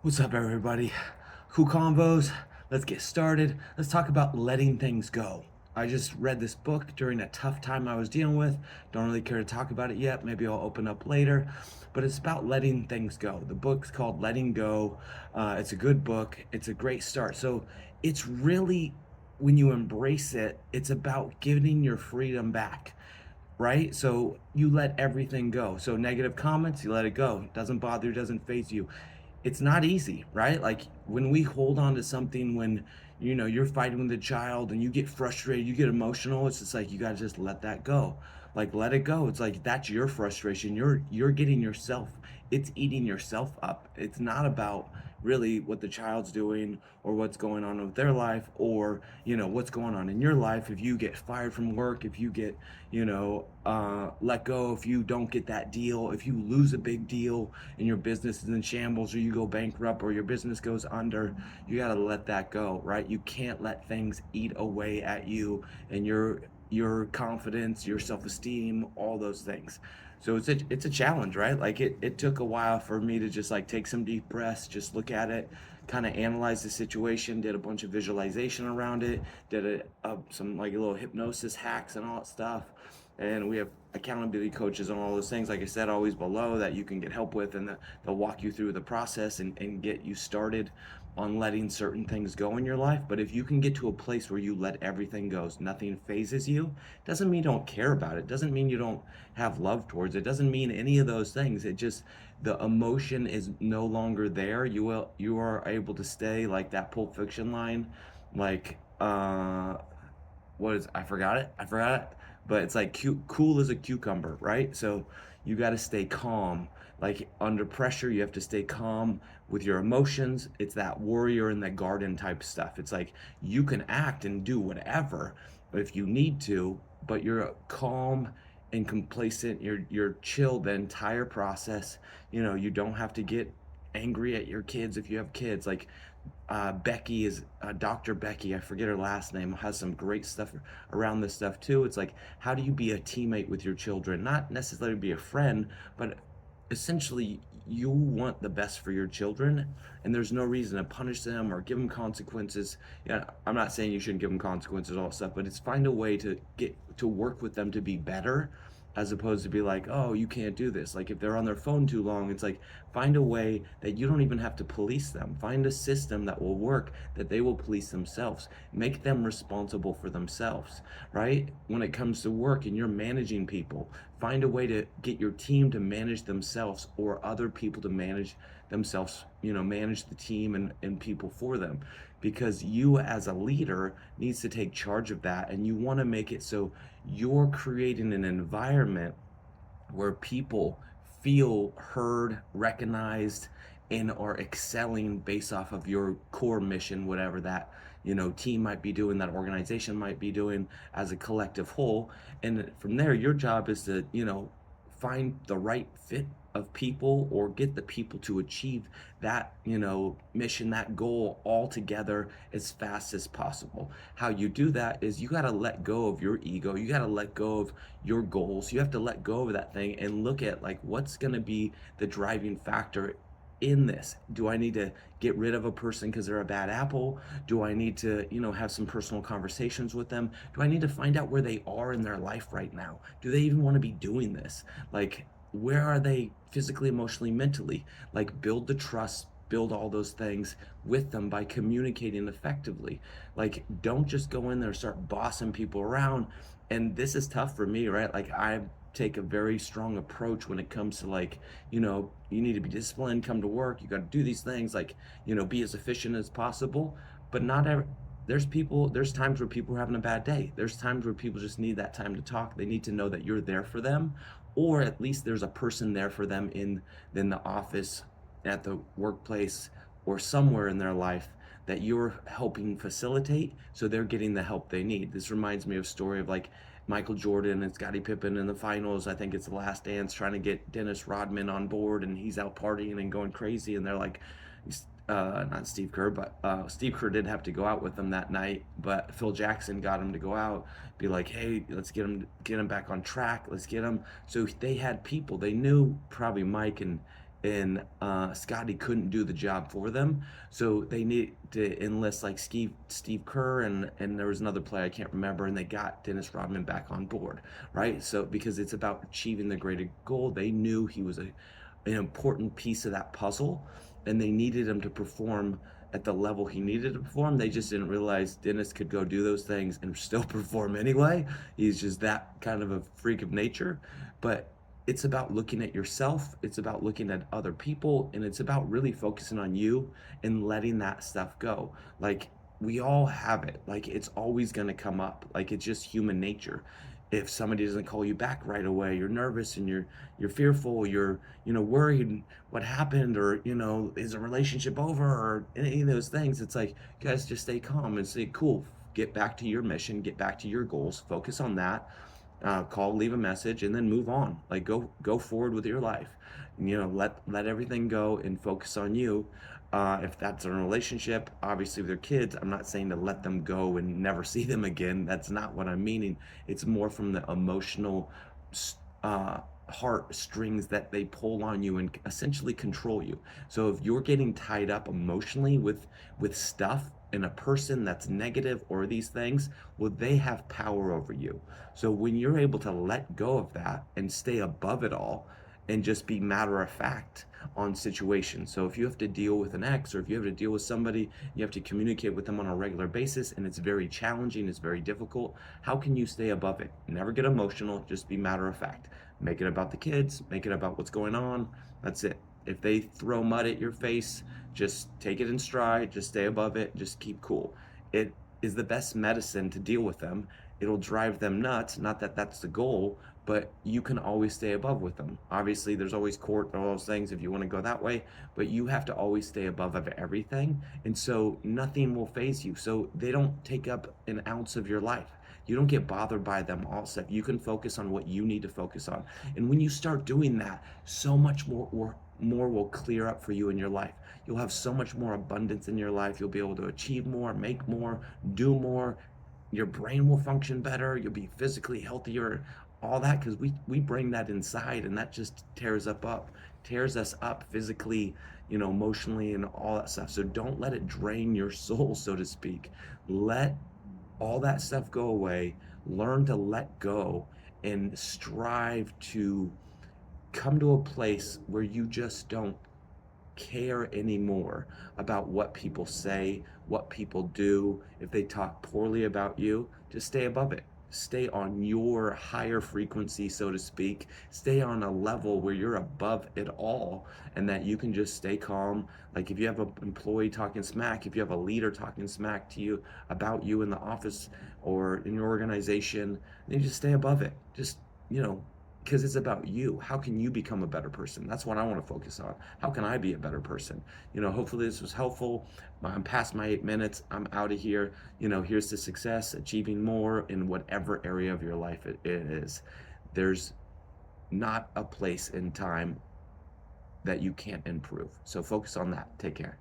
What's up, everybody? Cool Convos. Let's get started. Let's talk about letting things go. I just read this book during a tough time I was dealing with. Don't really care to talk about it yet. Maybe I'll open up later. But it's about letting things go. The book's called Letting Go. It's a good book. It's a great start. So it's really, when you embrace it, it's about giving your freedom back, right? So you let everything go. So negative comments, you let it go. It doesn't bother you, doesn't faze you. It's not easy, right? Like when we hold on to something, when you're fighting with a child and you get frustrated, you get emotional, it's just like you gotta just let that go. Like let it go. It's like that's your frustration. You're getting yourself, it's eating yourself up. It's not about really what the child's doing or what's going on with their life, or what's going on in your life. If you get fired from work, if you get let go, if you don't get that deal, if you lose a big deal and your business is in shambles, or you go bankrupt, or your business goes under, you got to let that go, right? You can't let things eat away at you and your confidence, your self-esteem, all those things. So it's a challenge, right? Like it took a while for me to just like take some deep breaths, just look at it, kind of analyze the situation, did a bunch of visualization around it, did some like little hypnosis hacks and all that stuff. And we have accountability coaches and all those things, like I said, always below, that you can get help with, and they'll walk you through the process and get you started on letting certain things go in your life. But if you can get to a place where you let everything go, nothing phases you, doesn't mean you don't care about it, doesn't mean you don't have love towards it, doesn't mean any of those things. It just, the emotion is no longer there. You are able to stay, like that Pulp Fiction line, like what is, I forgot it, but it's like cool as a cucumber, right? So you got to stay calm. Like under pressure, you have to stay calm with your emotions. It's that warrior in the garden type stuff. It's like you can act and do whatever if you need to, but you're calm and complacent. You're chill the entire process. You don't have to get angry at your kids if you have kids. Like Becky is Dr. Becky, I forget her last name, has some great stuff around this stuff too. It's like, how do you be a teammate with your children? Not necessarily be a friend, but essentially you want the best for your children, and there's no reason to punish them or give them consequences. Yeah, I'm not saying you shouldn't give them consequences, all that stuff, but it's find a way to get to work with them to be better, as opposed to be like, oh, you can't do this. Like if they're on their phone too long, it's like find a way that you don't even have to police them. Find a system that will work, that they will police themselves. Make them responsible for themselves, right? When it comes to work and you're managing people, find a way to get your team to manage themselves, or other people to manage themselves, manage the team and people for them, because you as a leader needs to take charge of that, and you want to make it so you're creating an environment where people feel heard, recognized, and are excelling based off of your core mission, whatever that team might be doing, that organization might be doing as a collective whole. And from there, your job is to find the right fit of people, or get the people to achieve that mission, that goal all together as fast as possible. How you do that is you got to let go of your ego, you got to let go of your goals, you have to let go of that thing and look at like what's going to be the driving factor in this. Do I need to get rid of a person because they're a bad apple? Do I need to have some personal conversations with them? Do I need to find out where they are in their life right now? Do they even want to be doing this? Like, where are they physically, emotionally, mentally? Like, build the trust, build all those things with them by communicating effectively. Like, don't just go in there and start bossing people around. And this is tough for me, right? Like, I take a very strong approach when it comes to like, you need to be disciplined, come to work, you got to do these things, like, be as efficient as possible. But not every, there's times where people are having a bad day. There's times where people just need that time to talk. They need to know that you're there for them, or at least there's a person there for them in the office, at the workplace, or somewhere in their life that you're helping facilitate, so they're getting the help they need. This reminds me of a story of like Michael Jordan and Scottie Pippen in the finals. I think it's The Last Dance, trying to get Dennis Rodman on board, and he's out partying and going crazy, and they're like, not Steve Kerr, but Steve Kerr did have to go out with them that night, but Phil Jackson got him to go out, be like, hey, let's get him back on track, let's get him. So they had people, they knew probably Mike and and Scotty couldn't do the job for them, so they need to enlist like Steve Kerr and there was another player I can't remember, and they got Dennis Rodman back on board, right? So because it's about achieving the greater goal, they knew he was an important piece of that puzzle, and they needed him to perform at the level he needed to perform. They just didn't realize Dennis could go do those things and still perform anyway. He's just that kind of a freak of nature. But it's about looking at yourself, it's about looking at other people, and it's about really focusing on you and letting that stuff go. Like, we all have it. Like, it's always going to come up. Like, it's just human nature. If somebody doesn't call you back right away, you're nervous and you're fearful, you're worried what happened, or is a relationship over, or any of those things. It's like, guys, just stay calm and say, cool, get back to your mission, get back to your goals, focus on that, call, leave a message, and then move on. Like, go forward with your life. Let everything go and focus on you. If that's a relationship, obviously with your kids, I'm not saying to let them go and never see them again. That's not what I'm meaning. It's more from the emotional uh, heart strings that they pull on you and essentially control you. So if you're getting tied up emotionally with stuff and a person that's negative or these things, well, they have power over you. So when you're able to let go of that and stay above it all and just be matter of fact on situations. So if you have to deal with an ex, or if you have to deal with somebody, you have to communicate with them on a regular basis, and it's very challenging, it's very difficult. How can you stay above it? Never get emotional, just be matter of fact. Make it about the kids, make it about what's going on. That's it. If they throw mud at your face, just take it in stride, just stay above it, just keep cool. It is the best medicine to deal with them. It'll drive them nuts, not that that's the goal, but you can always stay above with them. Obviously, there's always court and all those things if you want to go that way, but you have to always stay above of everything. And so nothing will phase you. So they don't take up an ounce of your life. You don't get bothered by them all stuff. You can focus on what you need to focus on. And when you start doing that, so much more will clear up for you in your life. You'll have so much more abundance in your life. You'll be able to achieve more, make more, do more. Your brain will function better. You'll be physically healthier, all that, because we bring that inside, and that just tears us up physically, emotionally, and all that stuff. So don't let it drain your soul, so to speak. Let all that stuff go away. Learn to let go and strive to come to a place where you just don't care anymore about what people say, what people do. If they talk poorly about you, just stay above it. Stay on your higher frequency, so to speak. Stay on a level where you're above it all, and that you can just stay calm. Like, if you have an employee talking smack, if you have a leader talking smack to you about you in the office or in your organization, then you just stay above it. Just, you know, because it's about you. How can you become a better person? That's what I want to focus on. How can I be a better person? Hopefully this was helpful. I'm past my 8 minutes. I'm out of here. Here's to success, achieving more in whatever area of your life it is. There's not a place in time that you can't improve. So focus on that. Take care.